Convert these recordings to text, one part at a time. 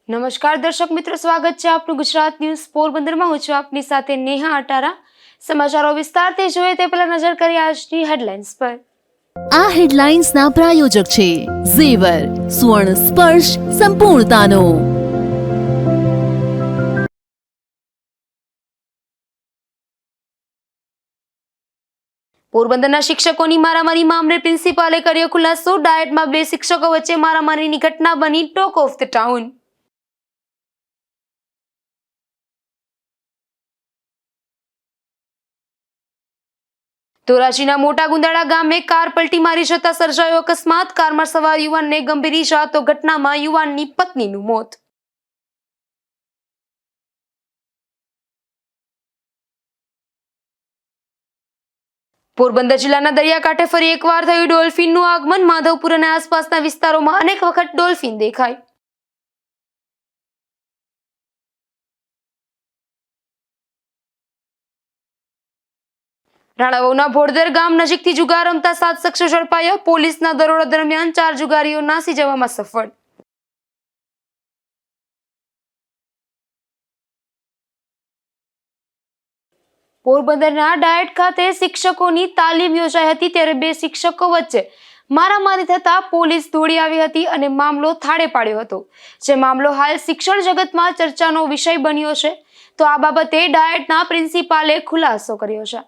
નમસ્કાર દર્શક મિત્રો, સ્વાગત છે આપનું ગુજરાત ન્યૂઝ પોરબંદરમાં. હું છું આપની સાથે નેહા અટારા. સમાચારો વિસ્તારથી જોઈએ તે પહેલા નજર કરીએ આજની હેડલાઇન્સ પર. આ હેડલાઇન્સના પ્રાયોજક છે ઝેવર, સુવર્ણ સ્પર્શ સંપૂર્ણતાનો. પોરબંદરના શિક્ષકોની મારામારી મામલે પ્રિન્સિપાલે કર્યો ખુલાસો. ડાયટમાં બે શિક્ષકો વચ્ચે મારામારીની ઘટના બની ટોક ઓફ ધ ટાઉન. ધોરાજીના મોટા ગુંદાળા ગામે કાર પલટી મારી જતા સર્જાયો અકસ્માત. કારમાં સવાર યુવાનને ગંભીર ઈજા તો ઘટનામાં યુવાનની પત્નીનું મોત. પોરબંદર જિલ્લાના દરિયાકાંઠે ફરી એકવાર થયું ડોલ્ફિનનું આગમન. માધવપુર અને આસપાસના વિસ્તારોમાં અનેક વખત ડોલ્ફિન દેખાય. રાણાવાવના ભોળદર ગામ નજીકથી જુગાર રમતા 7 શખ્સો ઝડપાયા. પોલીસના દરોડા દરમિયાન 4 જુગારીઓ નાસી જવામાં સફળ. પોરબંદરના ડાયટ ખાતે શિક્ષકોની તાલીમ યોજાઈ હતી, ત્યારે બે શિક્ષકો વચ્ચે મારામારી થતા પોલીસ દોડી આવી હતી અને મામલો થાળે પાડ્યો હતો. જે મામલો હાલ શિક્ષણ જગતમાં ચર્ચાનો વિષય બન્યો છે. તો આ બાબતે ડાયટના પ્રિન્સિપાલે ખુલાસો કર્યો છે.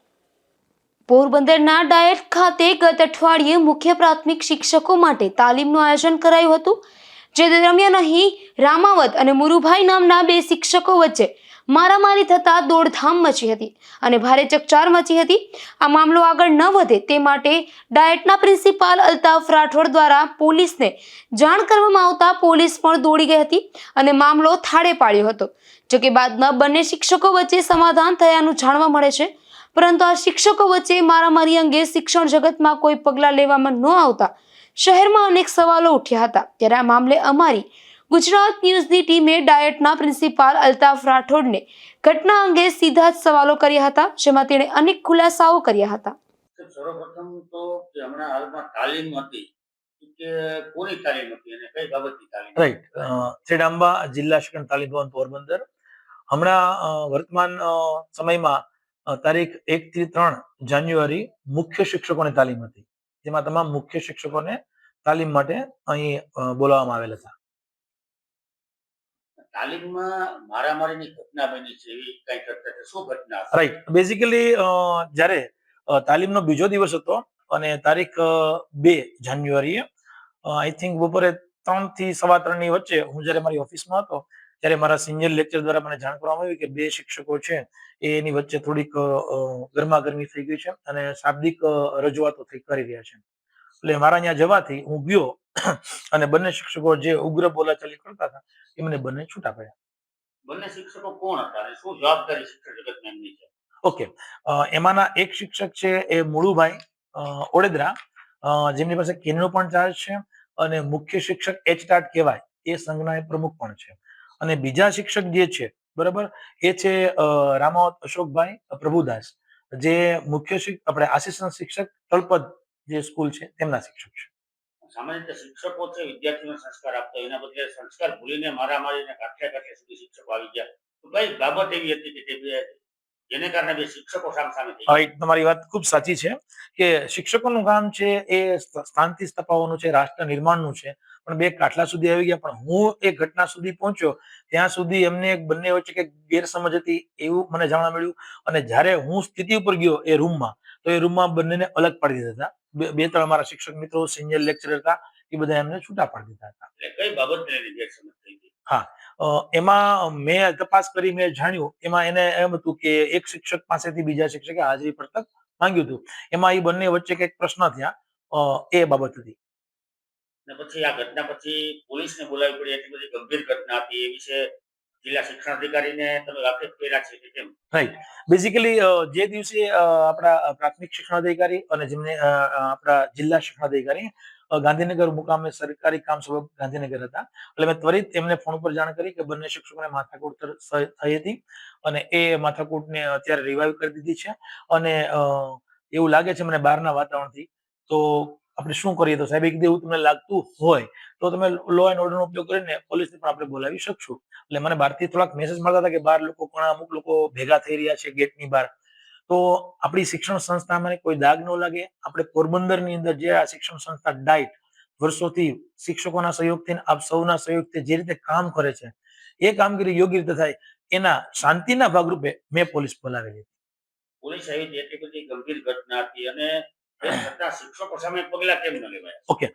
પોરબંદરના ડાયટ ખાતે ગત અઠવાડિયે મુખ્ય પ્રાથમિક શિક્ષકો માટે તાલીમનું આયોજન કરાયું હતું. જે દરમિયાન અહીં રામાવત અને મુરુભાઈ નામના બે શિક્ષકો વચ્ચે મારામારી થતા દોડધામ મચી હતી અને ભારે ચકચાર મચી હતી. આ મામલો આગળ ન વધે તે માટે ડાયટના પ્રિન્સિપાલ અલ્તાફ રાઠોડ દ્વારા પોલીસને જાણ કરવામાં આવતા પોલીસ પણ દોડી ગઈ હતી અને મામલો થાળે પાડ્યો હતો. જોકે બાદમાં બંને શિક્ષકો વચ્ચે સમાધાન થયાનું જાણવા મળે છે. પરંતુ આ શિક્ષકો વચ્ચે મારામારી અંગે શિક્ષણ જગતમાં કોઈ પગલાં લેવામાં ન આવતા શહેરમાં અનેક સવાલો ઉઠ્યા હતા. ત્યારે આ મામલે અમારી ગુજરાત ન્યૂઝની ટીમે ડાયટના પ્રિન્સિપાલ અલ્તાફ રાઠોડને ઘટના અંગે સીધા જ સવાલો કર્યા હતા, જેમાં તેણે અનેક ખુલાસાઓ કર્યા હતા. સર્વપ્રથમ તો કે હમણાં હાલમાં તાલીમ હતી કે કોની તાલીમ હતી અને કઈ બાબતની તાલીમ? રાઈટ. શ્રીડાંબા જિલ્લા શિક્ષણ તાલીમ ભવન પોરબંદર હમણાં વર્તમાન સમયમાં તારીખ 1 થી 3 જાન્યુઆરી મુખ્ય શિક્ષકોની તાલીમ હતી, જેમાં તમામ મુખ્ય શિક્ષકોને તાલીમ માટે અહીં બોલાવવામાં આવેલ હતા. તાલીમમાં મારામારીની ઘટના બની છે એવી કઈ ચર્ચા છે, શું ઘટના? રાઈટ. બેઝિકલી જ્યારે તાલીમનો બીજો દિવસ હતો અને તારીખ 2 જાન્યુઆરીએ આઈ થિંક બપોરે 3 થી 3:15 ની વચ્ચે હું જ્યારે મારી ઓફિસમાં હતો ત્યારે મારા સિનિયર લેક્ચર દ્વારા મને જાણ કરવામાં આવી કે બે શિક્ષકો છે એની વચ્ચે થોડીક ગરમાગરમી થઈ ગઈ છે અને શાબ્દિક રજૂઆતો કરી રહ્યા છે. એટલે મારા ત્યાં જવાથી હું ગયો અને બંને શિક્ષકો જે ઉગ્ર બોલાચાલી કરતા હતા એ મને બંને છૂટા પડ્યા. બંને શિક્ષકો કોણ હતા અને શું જવાબદારી શિક્ષણ જગતમાં એમની છે? ઓકે. એમાંના એક શિક્ષક છે એ મુળુભાઈ ઓડેદરા, જેમની પાસે કેનનો પણ ચાર્જ છે અને મુખ્ય શિક્ષક એચટાટ કહેવાય એ સંઘના પ્રમુખ પણ છે. અને બીજા શિક્ષક જે છે બરાબર એ છે રામાવત અશોકભાઈ પ્રભુદાસ, જે મુખ્ય આપણે આસિસ્ટન્ટ શિક્ષક તળપદ જે સ્કૂલ છે તેમના શિક્ષક છે. સામાન્ય રીતે શિક્ષકો છે વિદ્યાર્થીઓને સંસ્કાર આપતા હોય, એના બદલે સંસ્કાર ભૂલીને મારામારીને કાઠે સુધી શિક્ષકો આવી ગયા. તો કઈ બાબત એવી હતી કે જેને કારણે બે શિક્ષકો સામસામે થઈ ગયા? તમારી વાત ખૂબ સાચી છે કે શિક્ષકોનું કામ છે એ શાંતિ સ્થાપવાનું છે, રાષ્ટ્ર નિર્માણનું છે, પણ બે કાટલા સુધી આવી ગયા. પણ હું એ ઘટના સુધી પહોંચ્યો ત્યાં સુધી એમને બંને વચ્ચે કંઈક ગેરસમજ હતી એવું મને જાણવા મળ્યું. અને જ્યારે હું સ્થિતિ ઉપર ગયો એ રૂમમાં, તો એ રૂમમાં બંનેને અલગ પાડી દીધા હતા. બે ત્રણ મારા શિક્ષક મિત્રો સિનિયર લેક્ચરર હતા એ બધા એમને છૂટા પાડી દીધા હતા. કઈ બાબતને લઈને ગેરસમજ થઈ ગઈ? હા, એમાં મેં તપાસ કરી મેં જાણ્યું એમાં એને એમ હતું કે એક શિક્ષક પાસેથી બીજા શિક્ષકે હાજરી પત્રક માંગ્યું હતું. એમાં એ બંને વચ્ચે કંઈક પ્રશ્ન થયા, એ બાબત હતી. પછી આ ઘટના પછી પોલીસને બોલાવી પડી, એટલી બધી ગંભીર ઘટના હતી એ વિશે જિલ્લા શિક્ષણ અધિકારીને તમે વાકેફ કર્યા છે કે કેમ? રાઈટ. બેઝિકલી જે દિવસે આપણા પ્રાથમિક શિક્ષણ અધિકારી અને જેમને આપણા જિલ્લા શિક્ષણ અધિકારી ગાંધીનગર મુકામે સરકારી કામ સબબ ગાંધીનગર હતા, એટલે મેં ત્વરિત એમને ફોન પર જાણ કરી કે બંને શિક્ષકોને માથાકૂટ થઈ હતી અને એ માથાકૂટને અત્યારે રિવાઈવ કરી દીધી છે. અને એવું લાગે છે મને બહારના વાતાવરણથી તો આપણે શું કરીએ? તો સાહેબ કીધું એવું તમને લાગતું હોય તો તમે લો એન્ડ ઓર્ડરનો ઉપયોગ કરીને પોલીસને પણ આપણે બોલાવી શકશું. એટલે મને બહારથી થોડાક મેસેજ મળતા હતા કે બહાર લોકો પણ અમુક લોકો ભેગા થઈ રહ્યા છે ગેટની બહાર. તો આપણી શિક્ષણ સંસ્થામાં કોઈ દાગ ન લાગે. આપણે પોરબંદરની અંદર જે આ શિક્ષણ સંસ્થા ડાઇટ વર્ષોથી શિક્ષકોના સહયોગથી આપ સૌના સહયોગથી જે રીતે કામ કરે છે એ કામગીરી યોગ્ય રીતે થાય એના શાંતિના ભાગરૂપે મેં પોલીસ બોલાવેલી. પોલીસ આવી હતી એટલી બધી ગંભીર ઘટના હતી અને તેમ છતાં શિક્ષકો સામે પગલા કેમ ન લેવાય? ઓકે,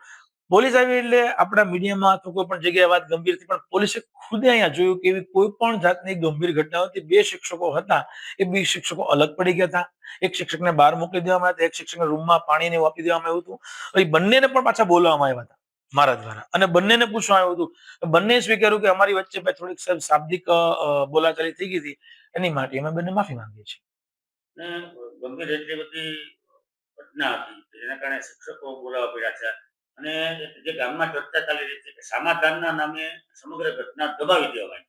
પોલીસ આવી એટલે આપણા મીડિયામાં અથવા કોઈ પણ જગ્યાએ વાત ગંભીર હતી, પણ પોલીસે ખુદે અહીંયા જોયું કે એવી કોઈ પણ જાતની ગંભીર ઘટના હતી. 2 શિક્ષકો હતા, એ 2 શિક્ષકો અલગ પડી ગયા હતા. એક શિક્ષકને બહાર મોકલી દેવામાં આવ્યા હતા, એક શિક્ષકને રૂમમાં પાણીને એવું આપી દેવામાં આવ્યું હતું. એ બંનેને પણ પાછા બોલાવવામાં આવ્યા હતા મારા દ્વારા, અને બંનેને પૂછવામાં આવ્યું હતું. બંને સ્વીકાર્યું કે અમારી વચ્ચે થોડીક શાબ્દિક બોલાચાલી થઈ ગઈ હતી, એની માટે અમે બંને માફી માંગીએ છીએ. ને ગંભીર એટલી બધી ઘટના હતી જેના કારણે શિક્ષકો બોલાવવા પડ્યા છે અને જે ગામમાં ચર્ચા ચાલી રહી છે કે સમાધાનના નામે સમગ્ર ઘટના દબાવી દેવાય.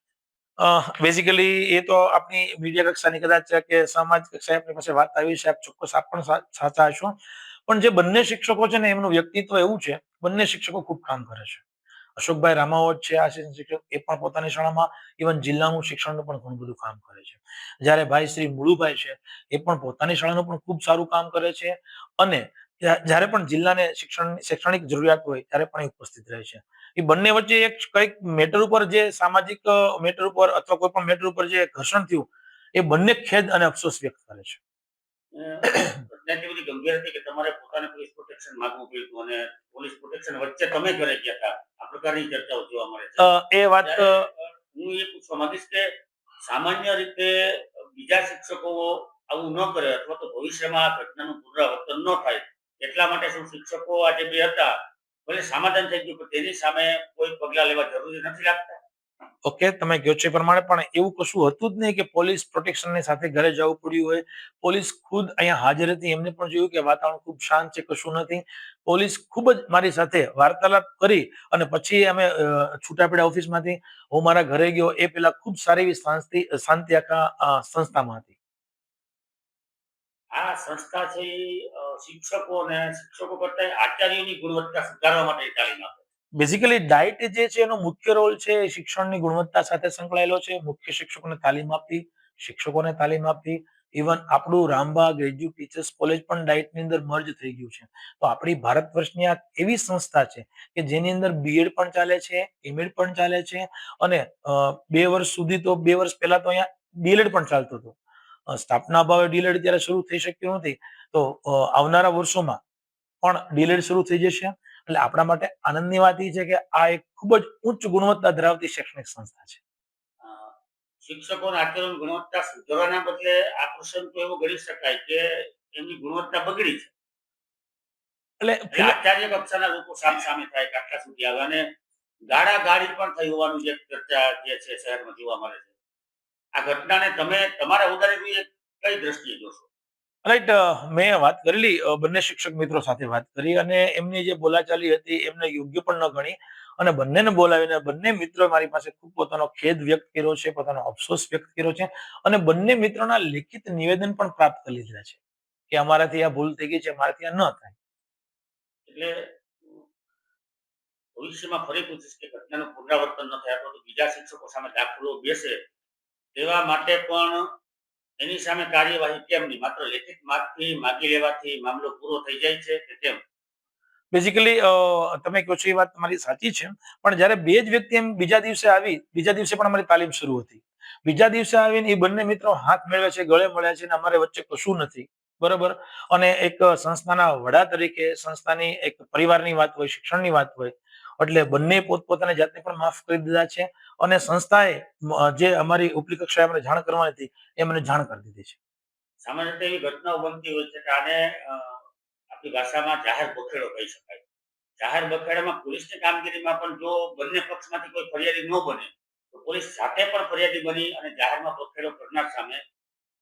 બેઝિકલી એ તો આપની મીડિયા કક્ષાની કદાચ છે કે સમાજ કક્ષાએ આપણી પાસે વાત આવી છે, આપ ચોક્કસ આપ પણ સાચા હશો. પણ જે બંને શિક્ષકો છે ને એમનું વ્યક્તિત્વ એવું છે, બંને શિક્ષકો ખૂબ કામ કરે છે. અશોકભાઈ રામાવત છે આસિસ્ટન્ટ શિક્ષક, એ પણ પોતાની શાળામાં ઇવન જિલ્લાનું શિક્ષણનું પણ ઘણું બધું કામ કરે છે. જ્યારે ભાઈ શ્રી મુળુભાઈ છે એ પણ પોતાની શાળાનું પણ ખૂબ સારું કામ કરે છે, અને જ્યારે પણ જિલ્લાને શૈક્ષણિક જરૂરિયાત હોય ત્યારે પણ એ ઉપસ્થિત રહે છે. એ બંને વચ્ચે એક કઈક મેટર ઉપર જે સામાજિક મેટર ઉપર અથવા કોઈ પણ મેટર ઉપર જે ઘર્ષણ થયું, એ બંને ખેદ અને અફસોસ વ્યક્ત કરે છે. ઘટના એટલી બધી ગંભીર હતી કે તમારે પોતાને પોલીસ પ્રોટેક્શન માંગવું પડ્યું અને પોલીસ પ્રોટેક્શન વચ્ચે તમે ઘરે ગયા હતા. આ પ્રકારની ચર્ચાઓ જોવા મળે છે. એ વાત હું એ પૂછવા માંગીશ કે સામાન્ય રીતે બીજા શિક્ષકો આવું ન કરે અથવા તો ભવિષ્યમાં આ ઘટનાનું પુનરાવર્તન ન થાય એટલા માટે શું શિક્ષકો આજે 2 હતા ભલે સમાધાન થઈ ગયું પણ તેની સામે કોઈ પગલા લેવા જરૂરી નથી લાગતા? ઓકે, તમે કહો છો એ પ્રમાણે પણ એવું કશું હતું જ નહીં કે પોલીસ પ્રોટેક્શનની સાથે ઘરે જવું પડ્યું હોય. પોલીસ ખુદ અહીંયા હાજર હતી, એમને પણ જોયું કે વાતાવરણ ખૂબ શાંત છે, કશું નથી. પોલીસ ખૂબ જ મારી સાથે વાર્તાલાપ કરી અને પછી અમે છૂટા પડ્યા ઓફિસમાંથી. હું મારા ઘરે ગયો એ પહેલા ખૂબ સારી એવી શાંતિ આખા સંસ્થામાં હતી. આ સંસ્થા છે શિક્ષકો અને શિક્ષકો કરતા આચાર્યોની ગુણવત્તા સુધારવા માટે તાલીમ આપે. બેઝિકલી ડાઇટ જે છે એનો મુખ્ય રોલ છે એ શિક્ષણની ગુણવત્તા સાથે સંકળાયેલો છે. મુખ્ય શિક્ષકોને તાલીમ આપવી, શિક્ષકોને તાલીમ આપવી. ઇવન આપણું રામબાગ ગ્રેજ્યુએટ ટીચર્સ કોલેજ પણ ડાઇટની અંદર મર્જ થઈ ગયું છે. તો આપણી ભારત વર્ષની આ એવી સંસ્થા છે કે જેની અંદર બીએડ પણ ચાલે છે, એમએડ પણ ચાલે છે, અને 2 વર્ષ સુધી તો 2 વર્ષ પહેલા તો અહીંયા ડીએલએડ પણ ચાલતું હતું. સ્ટાફના અભાવે ડીએલએડ ત્યારે શરૂ થઈ શક્યું નથી, તો આવનારા વર્ષોમાં પણ ડીએલએડ શરૂ થઈ જશે. એટલે આપણા માટે આનંદની વાત એ છે કે આ એક ખૂબ જ ઉચ્ચ ગુણવત્તા ધરાવતી શૈક્ષણિક સંસ્થા છે. અ, શિક્ષકોના આચરણ ગુણવત્તા સુધારવાના બદલે આ પ્રસંગ તો એવો ગણી શકાય કે એમની ગુણવત્તા બગડી છે. એટલે આચાર્ય કક્ષાના લોકો સામે થાય કે આટલા સુધી આવે અને ગાડી પણ થઈ હોવાનું જે ચર્ચા જે છે શહેરમાં જોવા મળે છે. આ ઘટનાને તમે તમારા ઉદાહરણ કઈ દ્રષ્ટિએ જોશો? રાઈટ, મેં વાત કરેલી બંને શિક્ષક મિત્રો સાથે વાત કરી, અને એમની જે બોલાચાલી હતી એમને યોગ્ય પણ ન ગણી, અને બંનેને બોલાવીને બંને મિત્રો મારી પાસે ખૂબ પોતાનો ખેદ વ્યક્ત કર્યો છે, પોતાનો અફસોસ વ્યક્ત કર્યો છે, અને બંને મિત્રોના લિખિત નિવેદન પણ પ્રાપ્ત કરી લીધા છે કે અમારાથી આ ભૂલ થઈ ગઈ છે, અમારાથી આ ન થાય. એટલે ભવિષ્યમાં ફરી પૂછીશ કે ઘટનાનું પુનરાવર્તન ન થાય અથવા તો બીજા શિક્ષકો સામે દાખલો બેસે તેવા માટે પણ એની સામે કાર્યવાહી કેમ નહીં? માત્ર લેખિત માગી લેવાથી મામલો પૂરો થઈ જાય છે કે કેમ? બેઝિકલી તમે કહો છો એ વાત તમારી સાચી છે, પણ જ્યારે 2 જ વ્યક્તિ એમ બીજા દિવસે પણ અમારી તાલીમ શરૂ હતી. બીજા દિવસે આવીને એ બંને મિત્રો હાથ મેળવે છે, ગળે મળ્યા છે, અને અમારે વચ્ચે કશું નથી, બરોબર. અને એક સંસ્થાના વડા તરીકે સંસ્થાની એક પરિવારની વાત હોય, શિક્ષણની વાત હોય, એટલે બંને પોતપોતાની જાતને પણ માફ કરી દીધા છે, અને સંસ્થાએ જે અમારી ઉપલી કક્ષાએ અમને જાણ કરવાની હતી એ મને જાણ કરી દીધી છે. સામાન્ય રીતે એવી ઘટનાઓ બનતી હોય છે કે આને આપણી ભાષામાં જાહેર બખેડો કહી શકાય. જાહેર બખેડામાં પોલીસની કામગીરીમાં પણ જો બંને પક્ષમાંથી કોઈ ફરિયાદી ન બને તો પોલીસ સાથે પણ ફરિયાદી બની અને જાહેરમાં બખેડો કરનાર સામે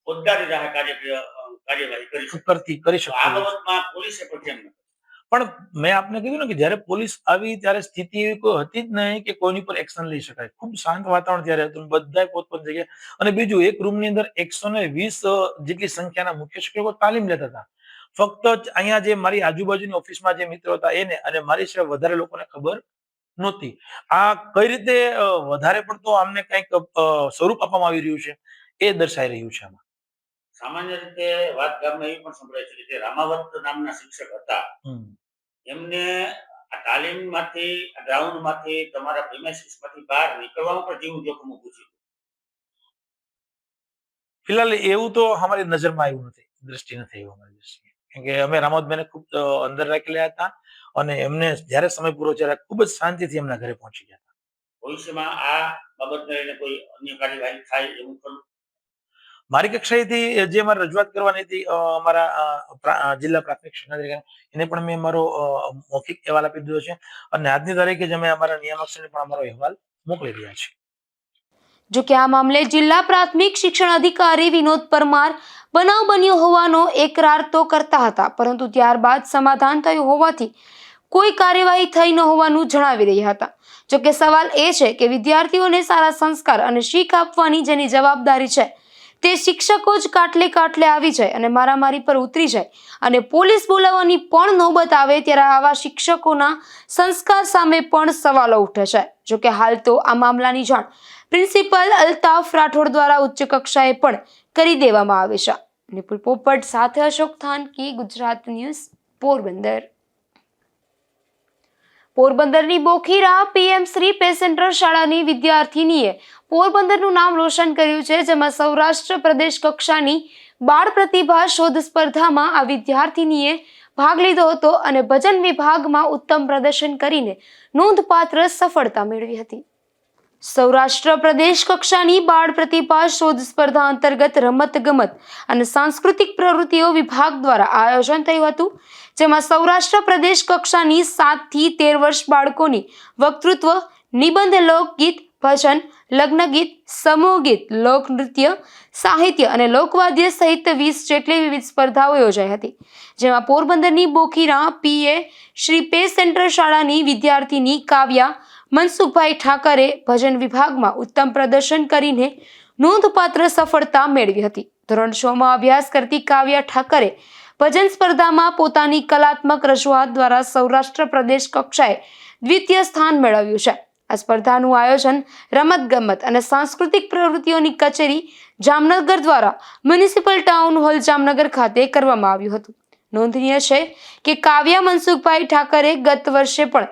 ફોજદારી રાહે કાર્યવાહી કરી શકે. કરી તો આ શકતો. બાબતમાં પોલીસે પણ કેમ ન? પણ મેં આપને કીધું ને કે જ્યારે પોલીસ આવી ત્યારે સ્થિતિ એવી કોઈ હતી જ નહીં કે કોઈની પર એક્શન લઈ શકાય. ખૂબ શાંત વાતાવરણ ત્યારે હતું, બધાય પોતપોતાની જગ્યાએ. અને બીજું, એક રૂમની અંદર 120 જેટલી સંખ્યાના મુખ્ય શિક્ષકો તાલીમ લેતા હતા. ફક્ત જ અહીંયા જે મારી આજુબાજુની ઓફિસમાં જે મિત્રો હતા એને અને મારી સિવાય વધારે લોકોને ખબર નહોતી. આ કઈ રીતે વધારે પડતો આમને કંઈક સ્વરૂપ આપવામાં આવી રહ્યું છે એ દર્શાઈ રહ્યું છે આમાં. સામાન્ય રીતે વાત ગામમાં એવી પણ સંભળાય છે કે જે રામાવત નામના શિક્ષક હતા એમને આ તાલીમમાંથી ગ્રાઉન્ડમાંથી તમારા પ્રિમાઇસીસમાંથી બહાર નીકળવામાં પણ જીવ જોખમ ઊભું છે. ફિલહાલ એવું તો અમારી નજરમાં આવ્યું નથી, દ્રષ્ટિ નથી આવ્યું અમારી દ્રષ્ટિએ. કેમ કે અમે રામોદભાઈને ખૂબ અંદર રાખેલા હતા અને એમને જ્યારે સમય પૂરો ત્યારે ખૂબ જ શાંતિથી એમના ઘરે પહોંચી ગયા હતા. ભવિષ્યમાં આ બાબતને લઈને કોઈ અન્ય કાર્યવાહી થાય એવું ખરું? મારી કક્ષાએથી જે મારે રજૂઆત કરવાની હતી અમારા જિલ્લા પ્રાથમિક શિક્ષણાધિકારી એને પણ મેં મારો મૌખિક અહેવાલ આપી દીધો છે અને આજની તારીખે જ અમે અમારા નિયામકશ્રીને પણ અમારો અહેવાલ મોકલી રહ્યા છીએ. જો કે આ મામલે જિલ્લા પ્રાથમિક શિક્ષણ અધિકારી વિનોદ પરમાર બનાવ બન્યો હોવાનો એકરાર તો કરતા હતા, પરંતુ ત્યારબાદ સમાધાન થયું હોવાથી કોઈ કાર્યવાહી થઈ ન હોવાનું જણાવી રહ્યા હતા. જો કે સવાલ એ છે કે વિદ્યાર્થીઓને સારા સંસ્કાર અને શીખ આપવાની જેની જવાબદારી છે તે શિક્ષકો જ કાટલે આવી જાય અને મારામારી પર ઉતરી જાય અને પોલીસ બોલાવવાની પણ નોબત આવે ત્યારે આવા શિક્ષકોના સંસ્કાર સામે પણ સવાલો ઉઠે છે. જો કે હાલ તો આ મામલાની જાણ પ્રિન્સિપલ અલ્તાફ રાઠોડ દ્વારા ઉચ્ચ કક્ષાએ પણ કરી દેવામાં આવી છે. નિપુલ પોપટ સાથે અશોક થાનકી, ગુજરાત ન્યૂઝ, પોરબંદર. પોરબંદરની Bokhira PM Shri pay centre શાળાની વિદ્યાર્થીનીએ પોરબંદરનું નામ રોશન કર્યું છે, જેમાં સૌરાષ્ટ્ર પ્રદેશ કક્ષાની બાળ પ્રતિભા શોધ સ્પર્ધામાં આ વિદ્યાર્થીનીએ ભાગ લીધો હતો અને ભજન વિભાગમાં ઉત્તમ પ્રદર્શન કરીને નોંધપાત્ર સફળતા મેળવી હતી. સૌરાષ્ટ્ર પ્રદેશ કક્ષાની બાળ પ્રતિભા શોધ સ્પર્ધા અંતર્ગત રમતગમત અને સાંસ્કૃતિક પ્રવૃત્તિઓ વિભાગ દ્વારા આયોજન થયું હતું, જેમાં સૌરાષ્ટ્ર પ્રદેશ કક્ષાની 7 થી 13 વર્ષ બાળકોની વક્તૃત્વ, નિબંધ, લોકગીત, ભજન, લગ્ન ગીત, સમૂહ ગીત, લોકનૃત્ય, સાહિત્ય અને લોકવાદ્ય સહિત 20 જેટલી વિવિધ સ્પર્ધાઓ યોજાઈ હતી, જેમાં પોરબંદરની બોખીરા પીએ શ્રી પે સેન્ટર શાળાની વિદ્યાર્થીની કાવ્યા મનસુખભાઈ ઠાકરે ભજન વિભાગમાં ઉત્તમ પ્રદર્શન કરીને નોંધપાત્ર સફળતા મેળવી હતી. ધોરણ 6 માં અભ્યાસ કરતી કાવ્યા ઠાકરે ભજન સ્પર્ધામાં પોતાની કલાત્મક રજૂઆત દ્વારા સૌરાષ્ટ્ર પ્રદેશ કક્ષાએ દ્વિતીય સ્થાન મેળવ્યું છે. આ સ્પર્ધાનું આયોજન રમતગમત અને સાંસ્કૃતિક પ્રવૃત્તિઓની કચેરી જામનગર દ્વારા મ્યુનિસિપલ ટાઉન હોલ જામનગર ખાતે કરવામાં આવ્યું હતું. નોંધનીય છે કે કાવ્યા મનસુખભાઈ ઠાકરે ગત વર્ષે પણ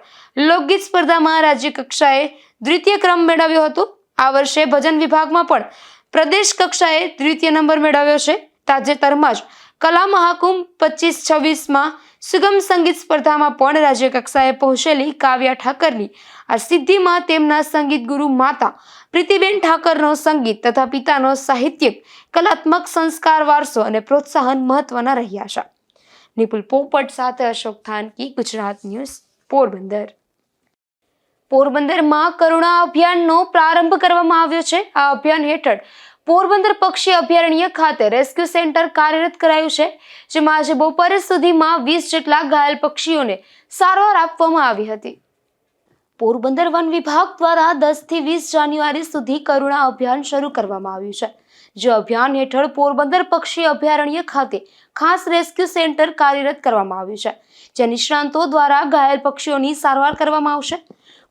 લોકગીત સ્પર્ધામાં રાજ્ય કક્ષાએ દ્વિતીય ક્રમ મેળવ્યો હતો. આ વર્ષે ભજન વિભાગમાં પણ પ્રદેશ કક્ષાએ દ્વિતીય નંબર મેળવ્યો છે. તાજેતરમાં જ કલા મહાકુંભ 25-26માં સુગમ સંગીત સ્પર્ધામાં પણ રાજ્ય કક્ષાએ પહોંચેલી કાવ્યા ઠાકરની આ સિદ્ધિમાં તેમના સંગીત ગુરુ માતા પ્રીતિબેન ઠાકરનો સંગીત તથા પિતાનો સાહિત્યિક કલાત્મક સંસ્કાર વારસો અને પ્રોત્સાહન મહત્વના રહ્યા છે. નિપુલ પોપટ સાથે અશોક થાનકી, ગુજરાત ન્યૂઝ, પોરબંદર. પોરબંદરમાં કરુણા અભિયાનનો પ્રારંભ કરવામાં આવ્યો છે. આ અભિયાન હેઠળ પોરબંદર પક્ષી અભયારણ્ય ખાતે રેસ્ક્યુ સેન્ટર કાર્યરત કરાયું છે, જેમાં આજે બપોર સુધીમાં 20 જેટલા ઘાયલ પક્ષીઓને સારવાર આપવામાં આવી હતી. પોરબંદર વન વિભાગ દ્વારા 10 થી 20 જાન્યુઆરી સુધી કરુણા અભિયાન શરૂ કરવામાં આવ્યું છે. જે અભિયાન હેઠળ પોરબંદર પક્ષી અભયારણ્ય ખાતે ખાસ રેસ્ક્યુ સેન્ટર કાર્યરત કરવામાં આવ્યું છે, જ્યાં નિષ્ણાંતો દ્વારા ઘાયલ પક્ષીઓની સારવાર કરવામાં આવશે.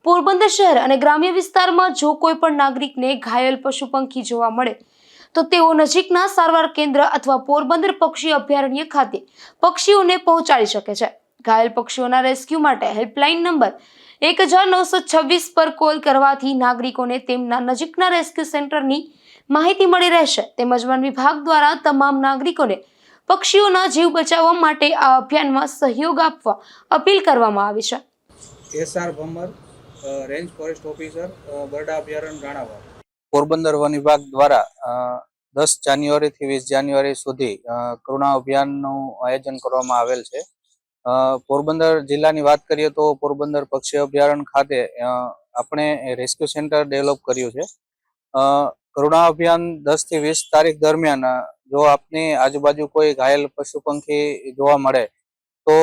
પોરબંદર શહેર અને ગ્રામ્ય વિસ્તારમાં જો કોઈ પણ નાગરિકને ઘાયલ પશુ પંખી જોવા મળે તો તેઓ નજીકના સારવાર કેન્દ્ર અથવા પોરબંદર પક્ષી અભયારણ્ય ખાતે પક્ષીઓને પહોંચાડી શકે છે. ઘાયલ પક્ષીઓના રેસ્ક્યુ માટે હેલ્પલાઇન નંબર 1926 પર કોલ કરવાથી નાગરિકોને તેમના નજીકના રેસ્ક્યુ સેન્ટરની માહિતી મળી રહેશે. તેમજ વન વિભાગ દ્વારા તમામ નાગરિકોને પક્ષીઓના જીવ બચાવવા માટે આ અભિયાનમાં સહયોગ આપવા અપીલ કરવામાં આવી છે. SR ભમર, રેન્જ ફોરેસ્ટ ઓફિસર, બરડા અભયારણ્ય રાણાવાવ. પોરબંદર વન વિભાગ દ્વારા 10 જાન્યુઆરીથી 20 જાન્યુઆરી સુધી કરુણા અભિયાનનું આયોજન કરવામાં આવેલ છે. પોરબંદર જિલ્લાની વાત કરીએ તો પોરબંદર પક્ષી અભયારણ્ય ખાતે આપણે રેસ્ક્યુ સેન્ટર ડેવલપ કર્યું છે. કરુણા અભિયાન 10 થી 20 તારીખ દરમિયાન જો આપની આજુબાજુ કોઈ ઘાયલ પશુ પંખી જોવા મળે તો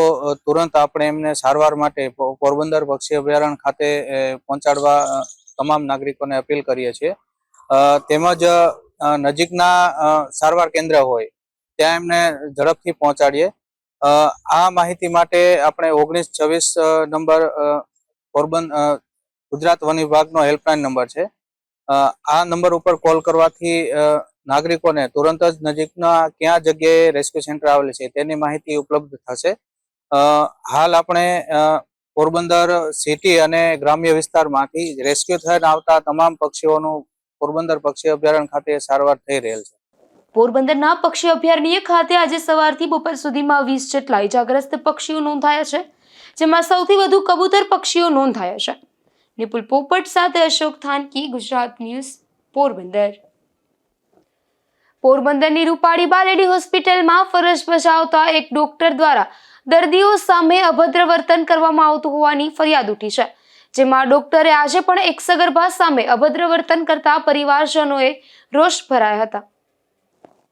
તુરંત આપણે એમને સારવાર માટે પોરબંદર પક્ષી અભયારણ્ય ખાતે પહોંચાડવા તમામ નાગરિકોને અપીલ કરીએ છીએ. તેમજ નજીકના સારવાર કેન્દ્ર હોય ત્યાં એમને ઝડપથી પહોંચાડીએ. આ માહિતી માટે આપણે 1926 નંબર ગુજરાત વન વિભાગનો હેલ્પલાઇન નંબર છે. આ નંબર ઉપર કોલ કરવાથી નાગરિકોને તુરંત જ નજીકના ક્યાં જગ્યાએ રેસ્ક્યુ સેન્ટર આવેલ છે તેની માહિતી ઉપલબ્ધ થશે. હાલ આપણે પોરબંદર સિટી અને ગ્રામ્ય વિસ્તારમાંથી રેસ્ક્યુ થઈને આવતા તમામ પક્ષીઓનું પોરબંદર પક્ષી અભયારણ્ય ખાતે સારવાર થઈ રહેલ છે. પોરબંદરના પક્ષી અભયારણ્ય ખાતે આજે સવારથી બપોર સુધીમાં 20 જેટલા ઇજાગ્રસ્ત પક્ષીઓ નોંધાયા છે, જેમાં સૌથી વધુ કબૂતર પક્ષીઓ નોંધાયા છે. નિપુલ પોપટ સાથે અશોક થાનકી, ગુજરાત ન્યૂઝ, પોરબંદર. પોરબંદરની રૂપાળીબા લેડી હોસ્પિટલમાં ફરજ બજાવતા એક ડોક્ટર દ્વારા દર્દીઓ સામે અભદ્ર વર્તન કરવામાં આવતું હોવાની ફરિયાદ ઉઠી છે, જેમાં ડોક્ટરે આજે પણ એક સગર્ભા સામે અભદ્ર વર્તન કરતા પરિવારજનોએ રોષ ભરાયા હતા.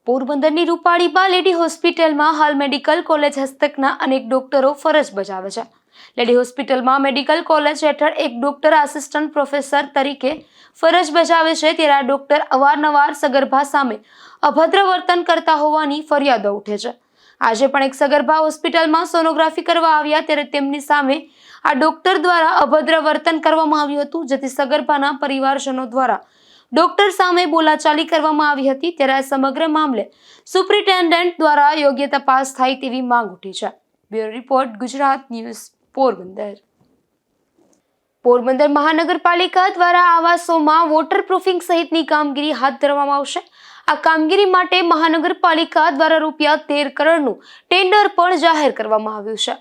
પોરબંદરની રૂપાળીબા લેડી હોસ્પિટલમાં હાલ મેડિકલ કોલેજ હસ્તકના અનેક ડોક્ટરો ફરજ બજાવે છે. લેડી હોસ્પિટલમાં મેડિકલ કોલેજ હેઠળ એક ડોક્ટર આસિસ્ટન્ટ પ્રોફેસર તરીકે ફરજ બજાવે છે, ત્યારે આ ડોક્ટર અવારનવાર સગર્ભા સામે અભદ્ર વર્તન કરતા હોવાની ફરિયાદો ઉઠે છે. આજે પણ એક સગર્ભા હોસ્પિટલમાં સોનોગ્રાફી કરવા આવ્યા ત્યારે તેમની સામે આ ડોક્ટર દ્વારા અભદ્ર વર્તન કરવામાં આવ્યું હતું, જેથી સગર્ભાના પરિવારજનો દ્વારા ડોક્ટર સામે બોલાચાલી કરવામાં આવી હતી. ત્યારે આ સમગ્ર મામલે સુપ્રિન્ટેન્ડન્ટ દ્વારા યોગ્ય તપાસ થાય તેવી માંગ ઉઠી છે. Bureau report, Gujarat news, Porbandar. Porbandar મહાનગરપાલિકા દ્વારા આવાસોમાં વોટરપ્રૂફિંગ સહિતની કામગીરી હાથ ધરવામાં આવશે. આ કામગીરી માટે મહાનગરપાલિકા દ્વારા ₹13 કરોડનું ટેન્ડર પણ જાહેર કરવામાં આવ્યું છે.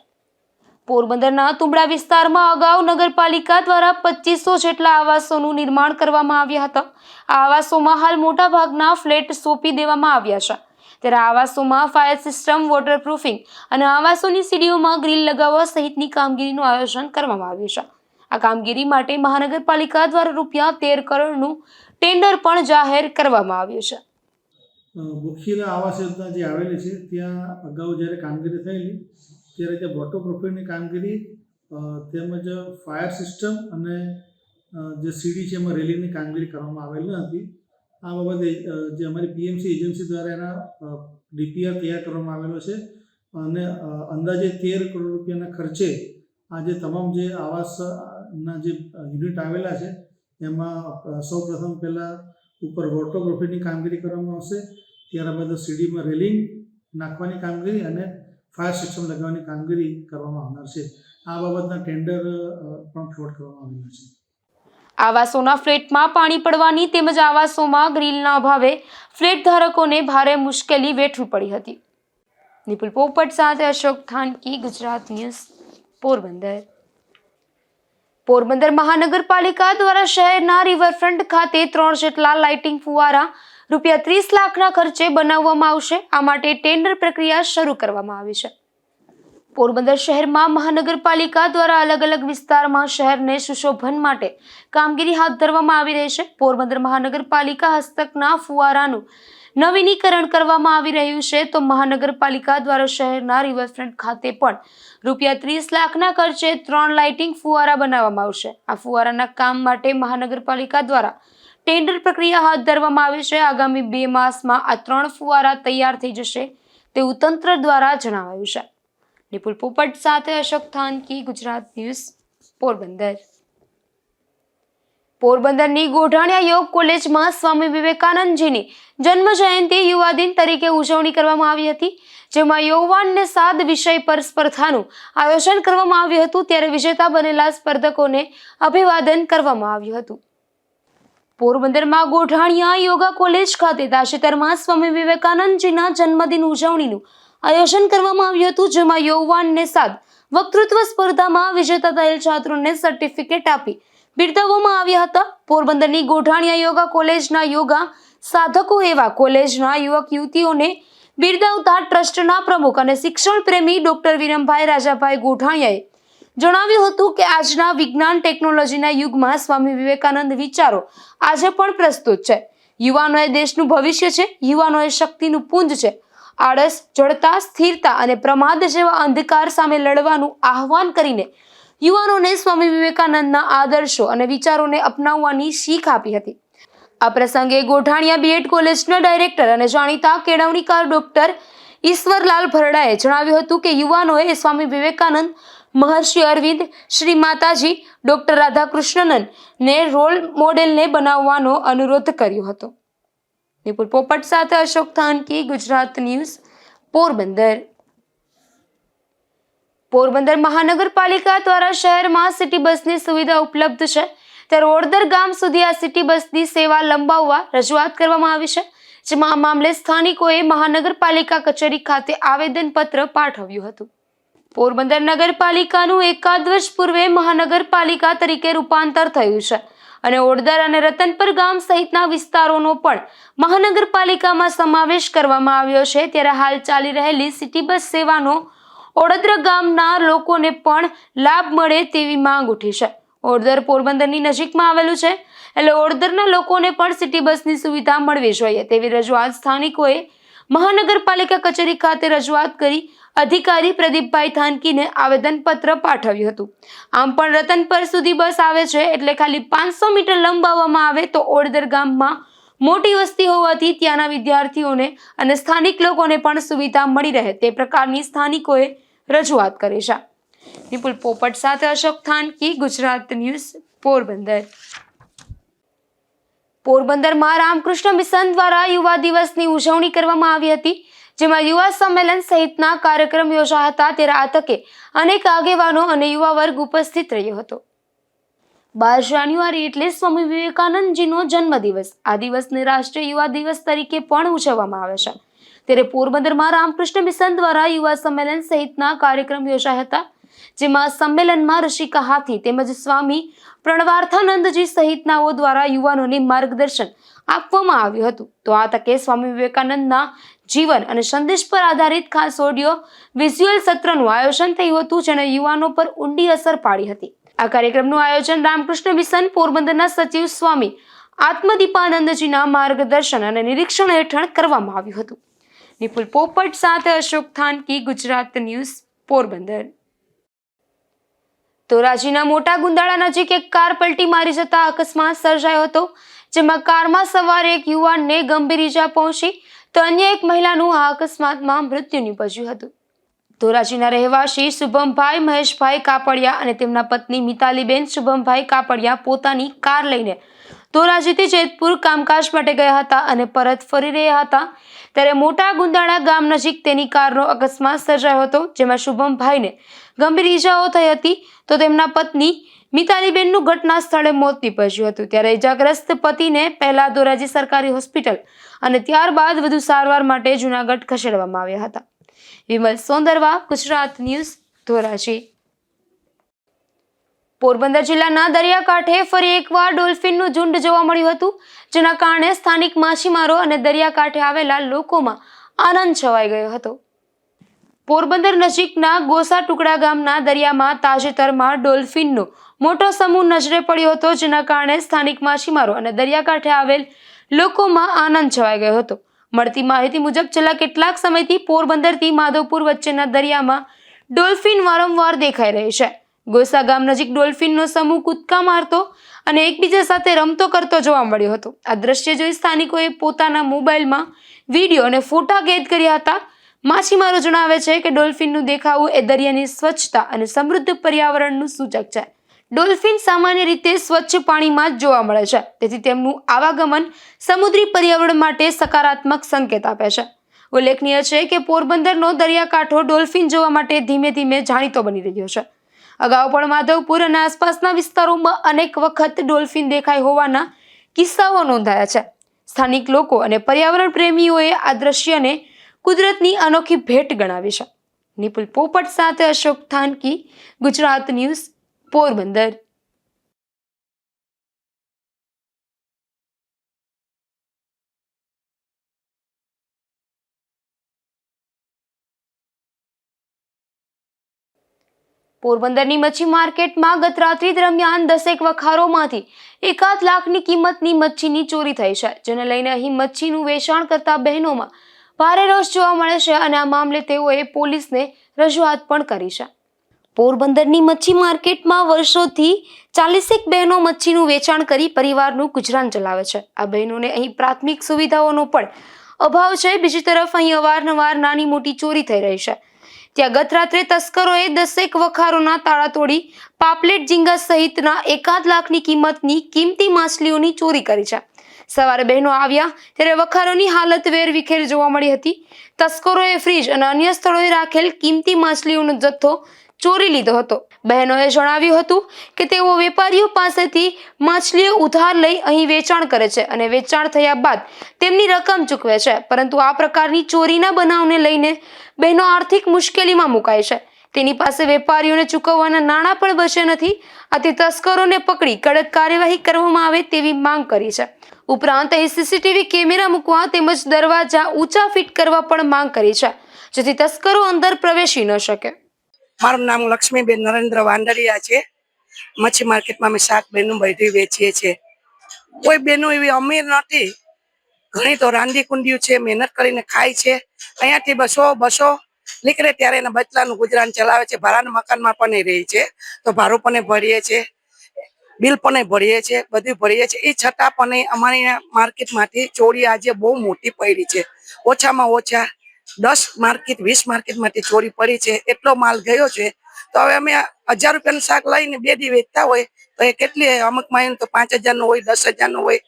પોરબંદરના તુંબડા વિસ્તારમાં અગાઉ નગરપાલિકા દ્વારા 2500 જેટલા આવાસોનું નિર્માણ કરવામાં આવ્યા હતા. આ આવાસોમાં હાલ મોટા ભાગના ફ્લેટ સોંપી દેવામાં આવ્યા છે. ત્યારે આવાસોમાં ફાયર સિસ્ટમ, વોટરપ્રૂફિંગ અને આવાસોની સીડીઓમાં ગ્રીલ લગાવવા સહિતની કામગીરીનું આયોજન કરવામાં આવ્યું છે. આ કામગીરી માટે મહાનગરપાલિકા દ્વારા ₹13 કરોડનું ટેન્ડર પણ જાહેર કરવામાં આવ્યું છે. મુખ્ય આવાસ યોજના જે આવેલી છે ત્યાં અગાઉ જ્યારે કામગીરી થયેલી ત્યારે ત્યાં વોટરપ્રૂફિંગની કામગીરી તેમજ ફાયર સિસ્ટમ અને જે સીડી છે એમાં રેલિંગની કામગીરી કરવામાં આવેલી હતી. આ બાબતે જે અમારી પીએમસી એજન્સી દ્વારા એના ડીપીઆર તૈયાર કરવામાં આવેલો છે અને અંદાજે ₹13 કરોડ રૂપિયાના ખર્ચે આ જે તમામ જે આવાસના જે યુનિટ આવેલા છે એમાં સૌ પ્રથમ પહેલાં ઉપર વોટરપ્રૂફિંગની કામગીરી કરવામાં આવશે, ત્યારબાદ સીડીમાં રેલિંગ નાખવાની કામગીરી અને ફાયર સિસ્ટમ લગાવવાની કામગીરી કરવામાં આવનાર છે. આ બાબતના ટેન્ડર પણ ફ્લોટ કરવામાં આવેલા છે. આવાસોના ફ્લેટમાં પાણી પડવાની તેમજ આવાસોમાં ગ્રીલના અભાવે ફ્લેટ ધારકોને ભારે મુશ્કેલી વેઠવી પડી હતી. નિપુલ પોપટ સાથે અશોક થાનકી, ગુજરાત ન્યૂઝ, પોરબંદર. પોરબંદર મહાનગરપાલિકા દ્વારા શહેરના રિવરફ્રન્ટ ખાતે 3 જેટલા લાઇટિંગ ફુવારા ₹30 લાખના ખર્ચે બનાવવામાં આવશે. આ માટે ટેન્ડર પ્રક્રિયા શરૂ કરવામાં આવી છે. પોરબંદર શહેરમાં મહાનગરપાલિકા દ્વારા અલગ અલગ વિસ્તારમાં શહેરને સુશોભન માટે કામગીરી હાથ ધરવામાં આવી રહી છે. પોરબંદર મહાનગરપાલિકા હસ્તકના ફુવારાનું નવીનીકરણ કરવામાં આવી રહ્યું છે, તો મહાનગરપાલિકા દ્વારા શહેરના રિવરફ્રન્ટ ખાતે પણ ₹30 લાખના ખર્ચે 3 લાઇટિંગ ફુવારા બનાવવામાં આવશે. આ ફુવારાના કામ માટે મહાનગરપાલિકા દ્વારા ટેન્ડર પ્રક્રિયા હાથ ધરવામાં આવી છે. આગામી 2 માસમાં આ 3 ફુવારા તૈયાર થઈ જશે તેવું તંત્ર દ્વારા જણાવાયું છે. નિપુલ પોપટ સાથે અશોક થાનકી, ગુજરાત ન્યૂઝ, પોરબંદર. પોરબંદરની ગોઢાણીયા યોગ કોલેજમાં સ્વામી વિવેકાનંદજીની જન્મ જયંતિ યુવા દિન તરીકે ઉજવણી કરવામાં આવી હતી, જેમાં યૌવાનને સાદ વિષય પર સ્પર્ધાનું આયોજન કરવામાં આવ્યું હતું. ત્યારે વિજેતા બનેલા સ્પર્ધકોને અભિવાદન કરવામાં આવ્યું હતું. પોરબંદરમાં ગોઢાણીયા યોગા કોલેજ ખાતે તાજેતરમાં સ્વામી વિવેકાનંદજીના જન્મદિન ઉજવણીનું આયોજન કરવામાં આવ્યું હતું, જેમાં યૌવાનને સાદ વક્તૃત્વ સ્પર્ધામાં વિજેતા થયેલ છાત્રોને સર્ટિફિકેટ આપી બિરદાવવામાં આવ્યા હતા. પોરબંદરની ગોઢાણીયા યોગા કોલેજના યોગા સાધકો એવા કોલેજના યુવક યુવતીઓને બિરદાવતા ટ્રસ્ટના પ્રમુખ અને શિક્ષણ પ્રેમી ડોક્ટર વિરમભાઈ રાજાભાઈ ગોઢાણીયાએ જણાવ્યું હતું કે આજના વિજ્ઞાન ટેકનોલોજીના યુગમાં સ્વામી વિવેકાનંદ વિચારો આજે પણ પ્રસ્તુત છે. યુવાનો એ દેશનું ભવિષ્ય છે. યુવાનો એ શક્તિનું પુંજ છે. આળસ, જડતા, સ્થિરતા અને પ્રમાદ જેવા અંધકાર સામે લડવાનું આહ્વાન કરીને યુવાનોને સ્વામી વિવેકાનંદના આદર્શો અને વિચારોને અપનાવવાની શીખ આપી હતી. આ પ્રસંગે ગોઢાણીયા બીએડ કોલેજના ડાયરેક્ટર અને જાણીતા કેળવણીકાર ડોક્ટર ઈશ્વરલાલ ભરડાએ જણાવ્યું હતું કે યુવાનોએ સ્વામી વિવેકાનંદ, મહર્ષિ અરવિંદ, શ્રી માતાજી, ડોક્ટર રાધાકૃષ્ણનને રોલ મોડેલને બનાવવાનો અનુરોધ કર્યો હતો. નિપુલ પોપટ સાથે અશોક થાનકી, ગુજરાત ન્યૂઝ, પોરબંદર. પોરબંદર મહાનગરપાલિકા દ્વારા શહેરમાં સિટી બસની સુવિધા ઉપલબ્ધ છે, ત્યારે ઓડદર ગામ સુધી આ સિટી બસની સેવા લંબાવવા રજૂઆત કરવામાં આવી છે, જેમાં આ મામલે સ્થાનિકોએ મહાનગરપાલિકા કચેરી ખાતે આવેદનપત્ર પાઠવ્યું હતું. પોરબંદર નગરપાલિકાનું એકાદ વર્ષ પૂર્વે મહાનગરપાલિકા તરીકે રૂપાંતર થયું છે અને ઓડદર અને રતનપર ગામ સહિતના વિસ્તારોનો પણ મહાનગરપાલિકામાં સમાવેશ કરવામાં આવ્યો છે. ત્યારે હાલ ચાલી રહેલી સિટી બસ સેવાનો ઓડદર ગામના લોકોને પણ લાભ મળે તેવી માંગ ઉઠી છે. ઓડદર પોરબંદરની નજીકમાં આવેલું છે, એટલે ઓડદરના લોકોને પણ સિટી બસની સુવિધા મળવી જોઈએ તેવી રજૂઆત સ્થાનિકોએ મહાનગરપાલિકા કચેરી ખાતે રજૂઆત કરી અધિકારી પ્રદીપભાઈ થાનકીને આવેદનપત્ર પાઠવ્યું હતું. આમ પણ રતનપર સુધી બસ આવે છે, એટલે ખાલી 500 મીટર લંબાવવામાં આવે તો ઓડદર ગામમાં મોટી વસ્તી હોવાથી ત્યાંના વિદ્યાર્થીઓને અને સ્થાનિક લોકોને પણ સુવિધા મળી રહે તે પ્રકારની સ્થાનિકોએ રજૂઆત કરી છે. નિપુલ પોપટ સાથે અશોક થાનકી, ગુજરાત ન્યૂઝ, પોરબંદર. પોરબંદરમાં રામકૃષ્ણ મિશન દ્વારા યુવા દિવસની ઉજવણી કરવામાં આવી હતી, જેમાં યુવા સંમેલન સહિતના કાર્યક્રમ યોજાયા હતા. ત્યારે આ તકે અનેક આગેવાનો અને યુવા વર્ગ ઉપસ્થિત રહ્યો હતો. 12 જાન્યુઆરી એટલે સ્વામી વિવેકાનંદજીનો જન્મદિવસ. આ દિવસને રાષ્ટ્રીય યુવા દિવસ તરીકે પણ ઉજવવામાં આવે છે. ત્યારે પોરબંદરમાં રામકૃષ્ણ મિશન દ્વારા યુવા સંમેલન સહિતના કાર્યક્રમ યોજાયા હતા, જેમાં સંમેલનમાં ઋષિકા હાથી તેમજ સ્વામી પ્રણવાર્થાનંદજી સહિતનાઓ દ્વારા યુવાનોને માર્ગદર્શન આપવામાં આવ્યું હતું. તો આ તકે સ્વામી વિવેકાનંદના જીવન અને સંદેશ પર આધારિત ખાસ ઓડિયો વિઝ્યુઅલ સત્રનું આયોજન થયું હતું, જેણે યુવાનો પર ઊંડી અસર પાડી હતી. આ કાર્યક્રમનું આયોજન રામકૃષ્ણ મિશન પોરબંદરના સચિવ સ્વામી આત્મદીપાનંદજીના માર્ગદર્શન અને નિરીક્ષણ હેઠળ કરવામાં આવ્યું હતું. નિપુલ પોપટ સાથે અશોક થાનકી, ગુજરાત ન્યૂઝ, પોરબંદર. ધોરાજીના મોટા ગુંદાળા નજીક એક કાર પલટી મારી જતા અકસ્માત સર્જાયો હતો, જેમાં કારમાં સવાર એક યુવાનને ગંભીર ઈજા પહોંચી તો અન્ય એક મહિલાનું આ અકસ્માતમાં મૃત્યુ નીપજ્યું હતું. ધોરાજીના રહેવાસી શુભમભાઈ મહેશભાઈ કાપડિયા અને તેમના પત્ની મિતાલીબેન શુભમભાઈ કાપડિયા પોતાની કાર લઈને ધોરાજીથી જેતપુર કામકાજ માટે ગયા હતા અને પરત ફરી રહ્યા હતા, ત્યારે મોટા ગુંદાળા ગામ નજીક તેની કારનો અકસ્માત સર્જાયો હતો, જેમાં શુભમભાઈને ગંભીર ઈજાઓ થઈ હતી તો તેમના પત્ની મિતાલીબેનનું ઘટના સ્થળે મોત નીપજ્યું હતું. ત્યારે ઈજાગ્રસ્ત પતિને પહેલા ધોરાજી સરકારી હોસ્પિટલ અને ત્યારબાદ વધુ સારવાર માટે જૂનાગઢ ખસેડવામાં આવ્યા હતા. વિમલ સોંદરવા, ગુજરાત ન્યૂઝ, ધોરાજી. પોરબંદર જિલ્લાના દરિયાકાંઠે ફરી એકવાર ડોલ્ફિનનું ઝુંડ જોવા મળ્યું હતું, જેના કારણે સ્થાનિક માછીમારો અને દરિયાકાંઠે આવેલા લોકોમાં આનંદ છવાઈ ગયો હતો. પોરબંદર નજીકના ગોસા ટુકડા ગામના દરિયામાં તાજેતરમાં ડોલ્ફિનનો મોટો સમૂહ નજરે પડ્યો હતો, જેના કારણે સ્થાનિક માછીમારો અને દરિયાકાંઠે આવેલ લોકોમાં આનંદ છવાઈ ગયો હતો. મળતી માહિતી મુજબ છેલ્લા કેટલાક સમયથી પોરબંદરથી માધવપુર વચ્ચેના દરિયામાં ડોલ્ફિન વારંવાર દેખાઈ રહી છે. ગોસા ગામ નજીક ડોલ્ફિનનો સમૂહ કૂદકા મારતો અને એકબીજા સાથે રમતો કરતો જોવા મળ્યો હતો. આ દ્રશ્ય જોઈ સ્થાનિકોએ પોતાના મોબાઈલમાં વિડીયો અને ફોટા કેદ કર્યા હતા. માછીમારો જણાવે છે કે ડોલ્ફિનનું દેખાવું એ દરિયાની સ્વચ્છતા અને સમૃદ્ધ પર્યાવરણનું સૂચક છે. ડોલ્ફિન સામાન્ય રીતે સ્વચ્છ પાણીમાં જ જોવા મળે છે, તેથી તેમનું આવાગમન સમુદ્રી પર્યાવરણ માટે સકારાત્મક સંકેત આપે છે. ઉલ્લેખનીય છે કે પોરબંદરનો દરિયાકાંઠો ડોલ્ફિન જોવા માટે ધીમે ધીમે જાણીતો બની રહ્યો છે. અગાઉ પણ માધવપુર અને આસપાસના વિસ્તારોમાં અનેક વખત ડોલ્ફિન દેખાય હોવાના કિસ્સાઓ નોંધાયા છે. સ્થાનિક લોકો અને પર્યાવરણ પ્રેમીઓએ આ દ્રશ્યને કુદરતની અનોખી ભેટ ગણાવી છે. નિપુલ પોપટ સાથે અશોક થાનકી, ગુજરાત ન્યૂઝ, પોરબંદર. પોરબંદરની મચ્છી માર્કેટમાં ગત રાત્રિ દરમિયાન 10 વખારોમાંથી 1.5 લાખની કિંમતની મચ્છીની ચોરી થઈ છે, જેને લઈને અહીં મચ્છીનું વેચાણ કરતા બહેનોમાં ભારે રોષ જોવા મળે છે અને આ મામલે તેઓએ પોલીસને રજૂઆત પણ કરી છે. પોરબંદરની મચ્છી માર્કેટમાં વર્ષોથી 40 બહેનો મચ્છીનું વેચાણ કરી પરિવારનું ગુજરાન ચલાવે છે. આ બહેનોને અહીં પ્રાથમિક સુવિધાઓનો પણ અભાવ છે, બીજી તરફ અહીં અવારનવાર નાની મોટી ચોરી થઈ રહી છે. ત્યાં ગત રાત્રે તસ્કરોએ 10 વખારોના તાળા તોડી પાપલેટ ઝીંગા સહિતના 1.5 લાખની કિંમતની કિંમતી માછલીઓની ચોરી કરી છે. સવારે બહેનો આવ્યા ત્યારે વખારોની હાલત વેરવિખેર જોવા મળી હતી. તસ્કરોએ ફ્રીજ અને અન્ય સ્થળોએ રાખેલ કિંમતી માછલીઓનો જથ્થો ચોરી લીધો હતો. બહેનોએ જણાવ્યું હતું કે તેઓ વેપારીઓ પાસેથી માછલીઓ ઉધાર લઈ અહીં વેચાણ કરે છે અને વેચાણ થયા બાદ તેમની રકમ ચૂકવે છે, પરંતુ આ પ્રકારની ચોરીના બનાવને લઈને બહેનો આર્થિક મુશ્કેલીમાં મુકાય છે. તેની પાસે વેપારીઓને ચૂકવવાના નાણાં પણ બચે નથી. આથી તસ્કરોને પકડી કડક કાર્યવાહી કરવામાં આવે તેવી માંગ કરી છે. ઉપરાંત અહીં સીસીટીવી કેમેરા મૂકવા તેમજ દરવાજા ઊંચા ફિટ કરવા પણ માંગ કરી છે, જેથી તસ્કરો અંદર પ્રવેશી ન શકે. મારું નામ લક્ષ્મીબેન નરેન્દ્ર વાંદરિયા છે. મચ્છી માર્કેટમાં અમે શાક બહેનું બધી વેચીએ છીએ. કોઈ બહેનો એવી અમીર નથી, ઘણી તો રાંધી કુંડિયું છે, મહેનત કરીને ખાય છે. અહીંયાથી બસો નીકળે ત્યારે એના બચલાનું ગુજરાન ચલાવે છે. ભાડાના મકાનમાં પણ રહે છે, તો ભાડું પણ ભરીએ છીએ, બિલ પણ ભરીએ છીએ, બધું ભરીએ છીએ. એ છતાં પણ અમારી માર્કેટમાંથી ચોરી આજે બહુ મોટી પડી છે. ઓછામાં ઓછા 10 માર્કેટ 20 માર્કેટમાંથી ચોરી પડી છે. એટલો માલ ગયો છે. તો હવે અમે 1000 રૂપિયાનું શાક લઈને 2 દી વેચતા હોય તો એ કેટલી અમુક માં તો 5000 નું હોય, 10,000 નું હોય.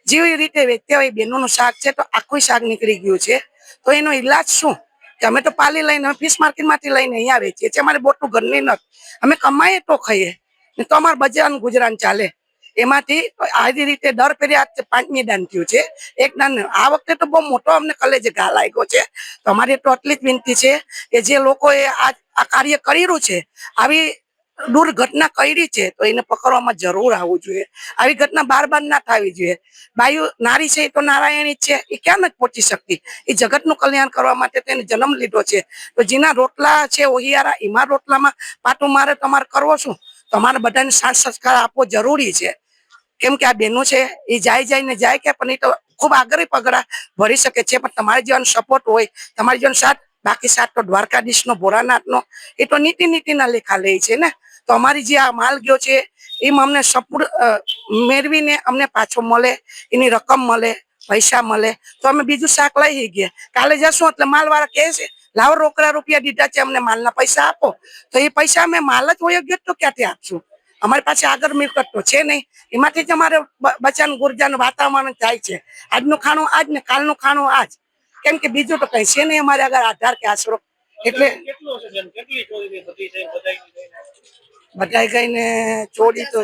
જેવી રીતે વેચતા હોય બહેનોનું શાક છે તો આખું શાક નીકળી ગયું છે. તો એનો ઈલાજ શું? કે અમે તો પાલી લઈને ફિશ માર્કેટમાંથી લઈને અહીંયા વેચીએ છીએ. અમારે બોટલું ઘરની નથી, અમે કમાઈએ તો ખાઈએ, તો અમારે બજારનું ગુજરાન ચાલે. એમાંથી આવી રીતે દર ફેરી આ 5મી દાન થયું છે. એક દાન આ વખતે તો બહુ મોટો અમને કલેજે ઘા લાગ્યો છે. તો અમારી તો એટલી જ વિનંતી છે કે જે લોકોએ આ કાર્ય કર્યું છે, આવી દુર્ઘટના કરી છે, તો એને પકડવામાં જરૂર આવવું જોઈએ. આવી ઘટના બાર ના થવી જોઈએ. બાયુ નારી છે તો નારાયણી છે, એ ક્યાં નથી પહોંચી શકતી. એ જગતનું કલ્યાણ કરવા માટે તેને જન્મ લીધો છે. તો જેના રોટલા છે ઓહિયારા, એમાં રોટલામાં પાટું મારે તમારે કરવો શું? તમારે બધાને સાથ સંસ્કાર આપવો જરૂરી છે. કેમ કે આ બહેનો છે એ જાય કે પણ એ તો ખૂબ આગળ પગડા ભરી શકે છે. પણ તમારે જેવાનો સપોર્ટ હોય, તમારી જેવાનો સાથ, બાકી સાથ તો દ્વારકાધીશનો, ભોળાનાથનો, એ તો નીતિના લેખા લે છે ને. તો અમારી જે આ માલ ગયો છે એમાં અમને સપોર્ટ મેળવીને અમને પાછો મળે, એની રકમ મળે, પૈસા મળે, તો અમે બીજું શાક લઈ ગયા. કાલે જશું એટલે માલવાળા કહે છે લાવો રોકડા રૂપિયા દીધા છે, અમને માલના પૈસા આપો. તો એ પૈસા અમે માલ જ હોય ગયો તો ક્યાંથી આપશું? અમારી પાસે આગળ મિલકત તો છે નહીં. એમાંથી જ અમારે બચાનું ગુર્જાનું વાતાવરણ થાય છે. આજનું ખાણું આજ ને કાલનું ખાણું આજ. કેમ કે બીજું તો કઈ છે નહીં અમારે આગળ આધાર કે આશરો. એટલે બધાય ગઈને ચોરી તો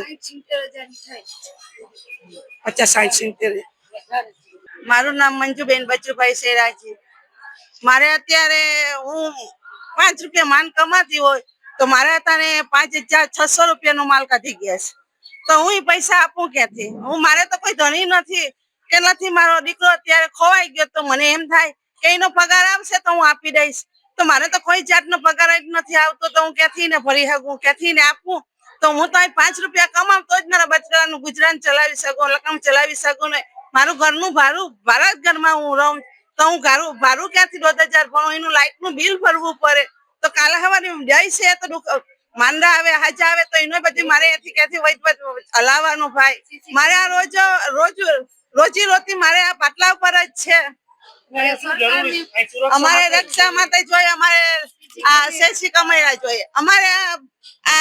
50-60. મારું નામ મંજુબેન બચુભાઈ શેરાજી. મારે અત્યારે હું 5 રૂપિયા માન કમાતી હોય તો મારે અત્યારે 5,600 રૂપિયાનો માલ કાઢી ગયા છે. તો હું પૈસા આપું ક્યાંથી? મારે તો કોઈ ધણી નથી કે નથી. મારો દીકરો અત્યારે ખોવાઈ ગયો તો મને એમ થાય કે એનો પગાર આવશે તો હું આપી દઈશ. તો મારે તો કોઈ જાતનો પગાર જ નથી આવતો, તો હું ક્યાંથી ને ભરી શકું, ક્યાંથી ને આપું? તો હું તો 5 રૂપિયા કમાઉં તો જ મારા બચરાનું ગુજરાન ચલાવી શકું, લકમ ચલાવી શકું ને. મારું ઘરનું ભાડા જ ઘરમાં હું રહું, તો હું ભાડું ક્યાંથી 2,000 ભરું? એનું લાઇટનું બિલ ભરવું પડે. તો કાલે સવારે જાય છે તો માંદા આવે, હાજા આવે, તો એનો બધી મારે ક્યાંથી હલાવવાનું ભાઈ. મારે આ રોજી રોટી મારે આ પાટલા ઉપર જ છે. અમારે રક્ષા માટે જોઈએ, અમારે આ શેષી કમાયા જોઈએ. અમારે આ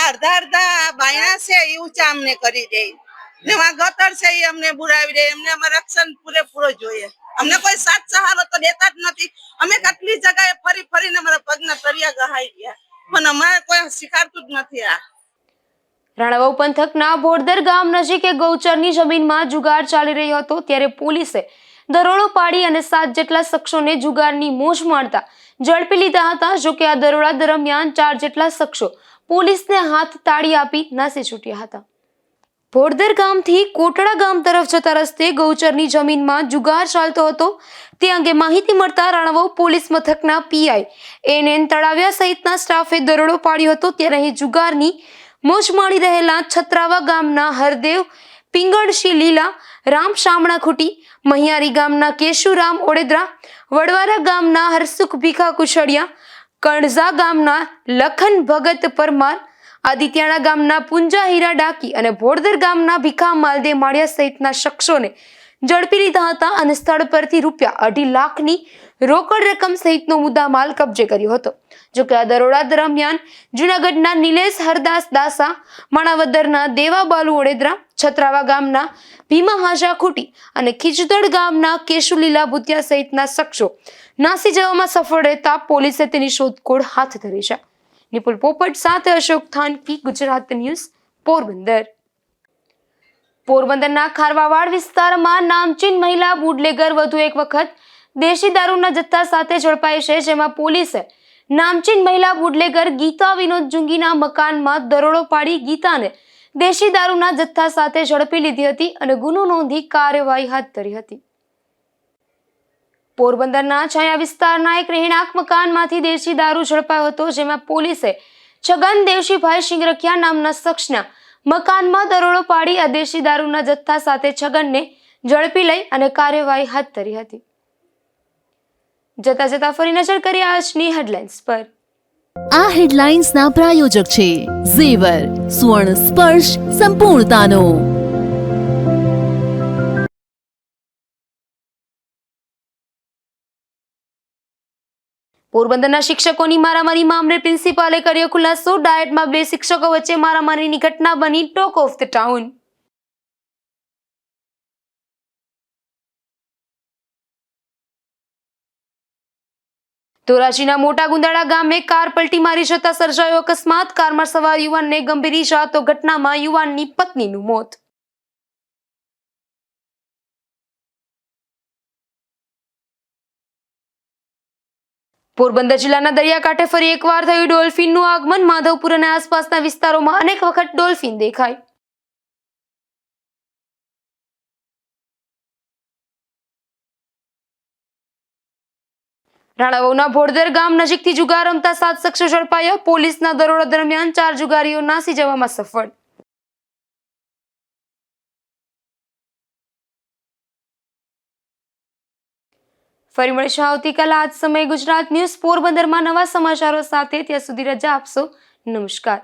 અડધા બાયણા છે એ ઊંચા અમને કરી દે, જેમાં ગટર છે એ અમને બુરાવી દે. એમને અમારે રક્ષણ પૂરેપૂરો જોઈએ. અમને કોઈ સાથ સહારો તો દેતા જ નથી. અમે કેટલી જગ્યાએ ફરીને અમારા પગના તળિયા ગહાઈ ગયા, પણ અમારે કોઈ શીખાડતું જ નથી. આ રાણાવાવ પંથકના ભોરદર ગામ નજીક એક ગૌચરની જમીનમાં જુગાર ચાલી રહ્યો હતો, ત્યારે પોલીસે દરોડો પાડી અને 7 જેટલા શખ્સોને જુગારની મોજ મારતા ઝડપી લીધા હતા. જોકે આ દરોડા દરમિયાન 4 જેટલા શખ્સો પોલીસને હાથ તાળી આપી નાસી છૂટ્યા હતા. ભોરદર ગામથી કોટડા ગામ તરફ જતા રસ્તે ગૌચરની જમીનમાં જુગાર ચાલતો હતો. તે અંગે માહિતી મળતા રાણાવાવ પોલીસ મથકના પીઆઈ NN તળાવિયા સહિતના સ્ટાફે દરોડો પાડ્યો હતો. ત્યારે અહીં જુગારની મોજ માણી રહેલા છત્રાવા ગામના હરદેવ પિંગળશી લીલા, રામ શામણા ખૂટી, મહિયારી ગામના કેશુરામ ઓડેદરા, વડવારા ગામના હરસુખ ભીખા કુશળિયા, કણઝા ગામના લખન ભગત પરમાર, આદિત્યાણા ગામના પુંજા હીરા ડાકી અને ભોરદર ગામના ભીખા માલદે માળિયા સહિતના શખ્સોને ઝડપી લીધા હતા અને સ્થળ પરથી ₹2.5 લાખની રોકડ રકમ સહિતનો મુદ્દામાલ કબજે કર્યો હતો. જોકે આ દરોડા દરમિયાન જૂનાગઢના નિલેશ હરદાસ દાસા, માણાવદરના દેવા બાલુ ઓડેદરા, છત્રાવા ગામના ભીમા હાજા ખૂટી અને ખીચદડ ગામના કેશુલીલા ભૂતિયા સહિતના શખ્સો નાસી જવામાં સફળ રહેતા પોલીસે તેની શોધખોળ હાથ ધરી છે. નિપુલ પોપટ સાથે અશોક થાનકી, ગુજરાત ન્યૂઝ, પોરબંદર. પોરબંદરના ખારવાવાડ વિસ્તારમાં નામચીન મહિલા બુટલેગર વધુ એક વખત દેશી દારૂના જથ્થા સાથે ઝડપાઈ છે, જેમાં પોલીસે નામચીન મહિલા બુટલેગર ગીતા વિનોદ જુંગીના મકાનમાં દરોડો પાડી ગીતાને દેશી દારૂના જથ્થા સાથે ઝડપી લીધી હતી અને ગુનો નોંધી કાર્યવાહી હાથ ધરી હતી. પોરબંદરના છાયા વિસ્તારના એક રહેણાંક મકાનમાંથી દેશી દારૂ ઝડપાયો હતો, જેમાં પોલીસે છગન દેવશીભાઈ શિંગરખિયા નામના શખ્સના મકાનમાં દરોડો પાડી આ દેશી દારૂના જથ્થા સાથે છગનને ઝડપી લઈ અને કાર્યવાહી હાથ ધરી હતી. જતા ફરી નજર કરીએ આજની હેડલાઇન્સ પર. આ હેડલાઇન્સના પ્રાયોજક છે ઝેવર, સુવર્ણ સ્પર્શ સંપૂર્ણતાનો. પોરબંદરના શિક્ષકોની મારામારી મામલે પ્રિન્સિપાલે કર્યો ખુલાસો. ડાયટમાં 2 શિક્ષકો વચ્ચે મારામારીની ઘટના બની ટોક ઓફ ધ ટાઉન. ધોરાજીના મોટા ગુંદાળા ગામે કાર પલટી મારી જતા સર્જાયો અકસ્માત. કારમાં સવાર યુવાનને ગંભીર ઈજા, તો ઘટનામાં યુવાનની પત્નીનું મોત. પોરબંદર જિલ્લાના દરિયાકાંઠે ફરી એકવાર થયું ડોલ્ફિનનું આગમન. માધવપુર અને આસપાસના વિસ્તારોમાં અનેક વખત ડોલ્ફિન દેખાય. રાણાવાવના ભોડદર ગામ નજીકથી જુગાર રમતા 7 શખ્સો ઝડપાયા. પોલીસના દરોડા દરમિયાન 4 જુગારીઓ નાસી જવામાં સફળ. ફરી મળીશું આવતીકાલે આ જ સમયે ગુજરાત ન્યૂઝ પોરબંદરમાં નવા સમાચારો સાથે. ત્યાં સુધી રજા આપશો. નમસ્કાર.